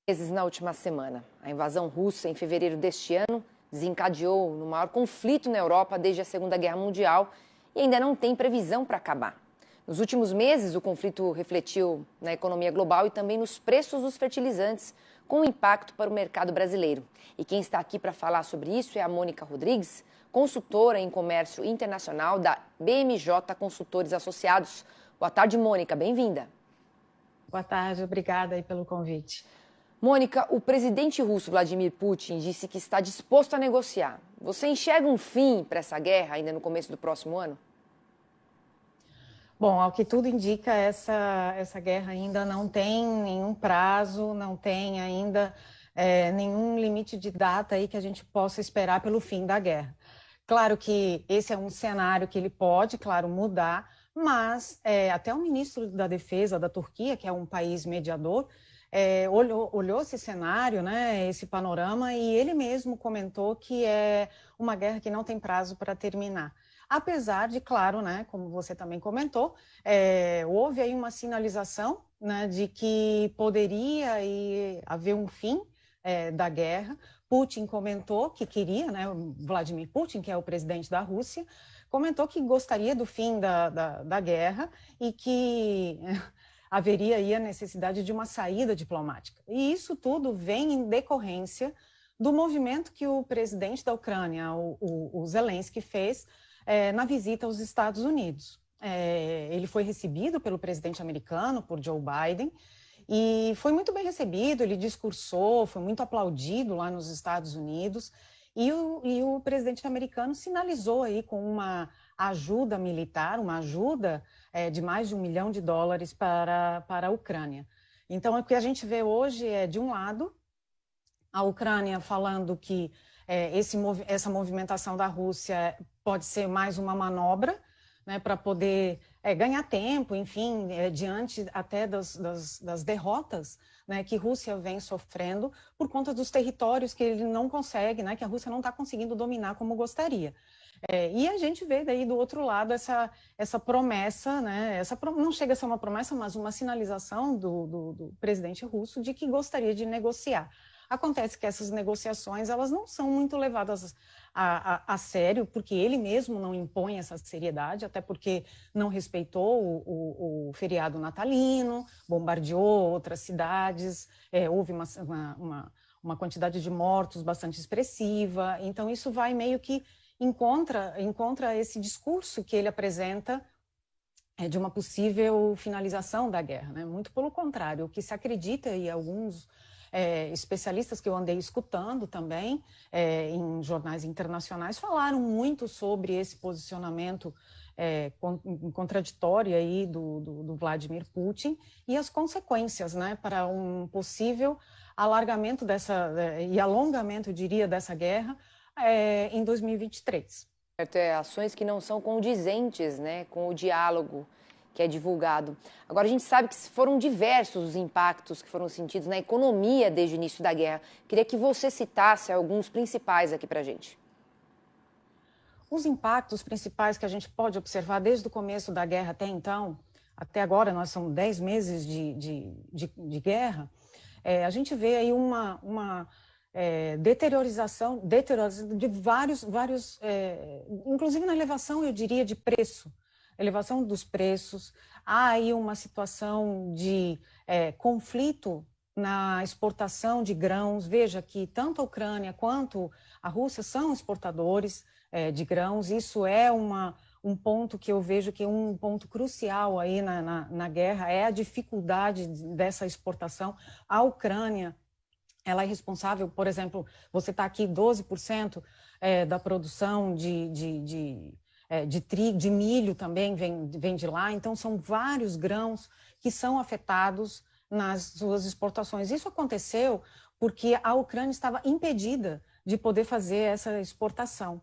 Meses na última semana. A invasão russa, em fevereiro deste ano, desencadeou no maior conflito na Europa desde a Segunda Guerra Mundial e ainda não tem previsão para acabar. Nos últimos meses, o conflito refletiu na economia global e também nos preços dos fertilizantes, com impacto para o mercado brasileiro. E quem está aqui para falar sobre isso é a Mônica Rodrigues, consultora em comércio internacional da BMJ Consultores Associados. Boa tarde, Mônica. Bem-vinda. Boa tarde, obrigada aí pelo convite. Mônica, o presidente russo Vladimir Putin disse que está disposto a negociar. Você enxerga um fim para essa guerra ainda no começo do próximo ano? Bom, ao que tudo indica, essa guerra ainda não tem nenhum prazo, não tem ainda nenhum limite de data aí que a gente possa esperar pelo fim da guerra. Claro que esse é um cenário que ele pode, claro, mudar, mas até o ministro da Defesa da Turquia, que é um país mediador, olhou esse cenário, né, esse panorama, e ele mesmo comentou que é uma guerra que não tem prazo para terminar. Apesar de, claro, né, como você também comentou, houve aí uma sinalização, né, de que poderia haver um fim da guerra. Putin comentou que queria, né, Vladimir Putin, que é o presidente da Rússia, comentou que gostaria do fim da guerra e que haveria aí a necessidade de uma saída diplomática. E isso tudo vem em decorrência do movimento que o presidente da Ucrânia, o Zelensky, fez na visita aos Estados Unidos. Ele foi recebido pelo presidente americano, por Joe Biden, e foi muito bem recebido, ele discursou, foi muito aplaudido lá nos Estados Unidos, e o presidente americano sinalizou aí com uma ajuda militar, uma ajuda de mais de $1 milhão para a Ucrânia. Então, o que a gente vê hoje é, de um lado, a Ucrânia falando que essa movimentação da Rússia pode ser mais uma manobra, né, para poder ganhar tempo, enfim, diante até das derrotas, né, que a Rússia vem sofrendo por conta dos territórios que ele não consegue, né, que a Rússia não está conseguindo dominar como gostaria. E a gente vê daí do outro lado essa promessa, né, não chega a ser uma promessa, mas uma sinalização do presidente russo de que gostaria de negociar. Acontece que essas negociações, elas não são muito levadas a sério, porque ele mesmo não impõe essa seriedade, até porque não respeitou o feriado natalino, bombardeou outras cidades, houve uma quantidade de mortos bastante expressiva. Então, isso vai meio que encontra esse discurso que ele apresenta de uma possível finalização da guerra, né? Muito pelo contrário, o que se acredita, e alguns especialistas que eu andei escutando também em jornais internacionais falaram muito sobre esse posicionamento contraditório aí do Vladimir Putin e as consequências, né, para um possível alargamento e alongamento, eu diria, dessa guerra em 2023. Ações que não são condizentes, né, com o diálogo que é divulgado. Agora, a gente sabe que foram diversos os impactos que foram sentidos na economia desde o início da guerra. Queria que você citasse alguns principais aqui para a gente. Os impactos principais que a gente pode observar desde o começo da guerra até então, até agora, nós somos 10 meses de guerra, a gente vê aí uma deteriorização de vários inclusive na elevação, eu diria, de preço, elevação dos preços. Há aí uma situação de conflito na exportação de grãos. Veja que tanto a Ucrânia quanto a Rússia são exportadores de grãos. Isso é um ponto que eu vejo que é um ponto crucial aí na guerra, é a dificuldade dessa exportação. A Ucrânia, ela é responsável, por exemplo, você está aqui 12% da produção de trigo, de milho também vem de lá, então são vários grãos que são afetados nas suas exportações. Isso aconteceu porque a Ucrânia estava impedida de poder fazer essa exportação.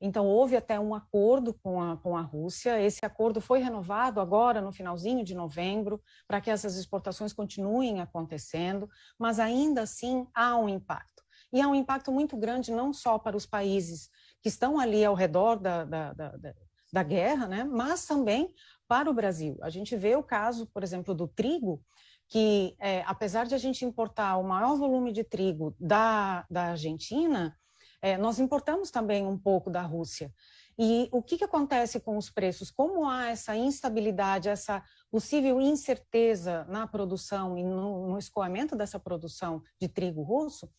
Então, houve até um acordo com a Rússia. Esse acordo foi renovado agora no finalzinho de novembro, para que essas exportações continuem acontecendo, mas ainda assim há um impacto. E há um impacto muito grande não só para os países que estão ali ao redor da guerra, né, mas também para o Brasil. A gente vê o caso, por exemplo, do trigo, que, apesar de a gente importar o maior volume de trigo da Argentina, nós importamos também um pouco da Rússia. E o que acontece com os preços? Como há essa instabilidade, essa possível incerteza na produção e no escoamento dessa produção de trigo russo,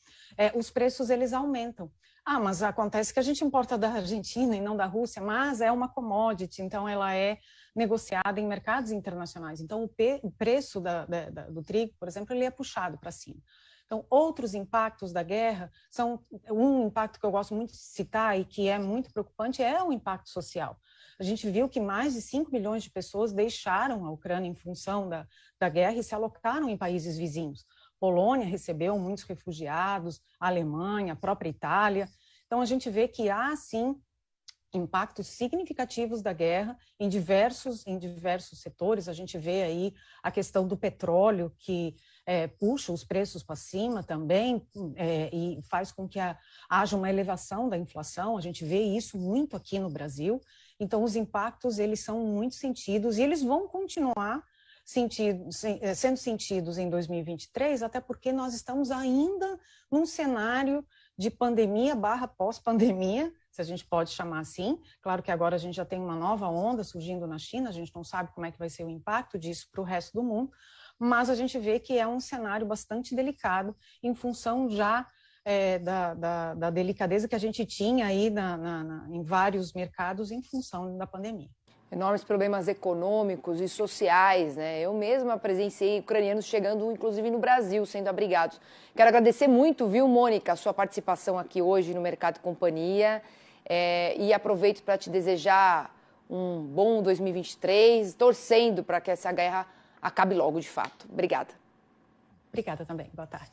os preços eles aumentam. Mas acontece que a gente importa da Argentina e não da Rússia, mas é uma commodity, então ela é negociada em mercados internacionais. Então o preço do trigo, por exemplo, ele é puxado para cima. Então, outros impactos da guerra são um impacto que eu gosto muito de citar e que é muito preocupante, é o impacto social. A gente viu que mais de 5 milhões de pessoas deixaram a Ucrânia em função da guerra e se alocaram em países vizinhos. Polônia recebeu muitos refugiados, a Alemanha, a própria Itália. Então, a gente vê que há, sim, impactos significativos da guerra em diversos setores. A gente vê aí a questão do petróleo, que puxa os preços para cima também e faz com que haja uma elevação da inflação. A gente vê isso muito aqui no Brasil. Então, os impactos eles são muito sentidos e eles vão continuar sendo sentidos em 2023, até porque nós estamos ainda num cenário de pandemia / pós-pandemia, se a gente pode chamar assim. Claro que agora a gente já tem uma nova onda surgindo na China, a gente não sabe como é que vai ser o impacto disso para o resto do mundo, mas a gente vê que é um cenário bastante delicado em função já da delicadeza que a gente tinha aí em vários mercados em função da pandemia. Enormes problemas econômicos e sociais, né? Eu mesma presenciei ucranianos chegando, inclusive, no Brasil, sendo abrigados. Quero agradecer muito, viu, Mônica, a sua participação aqui hoje no Mercado e Companhia. E aproveito para te desejar um bom 2023, torcendo para que essa guerra acabe logo, de fato. Obrigada. Obrigada também. Boa tarde.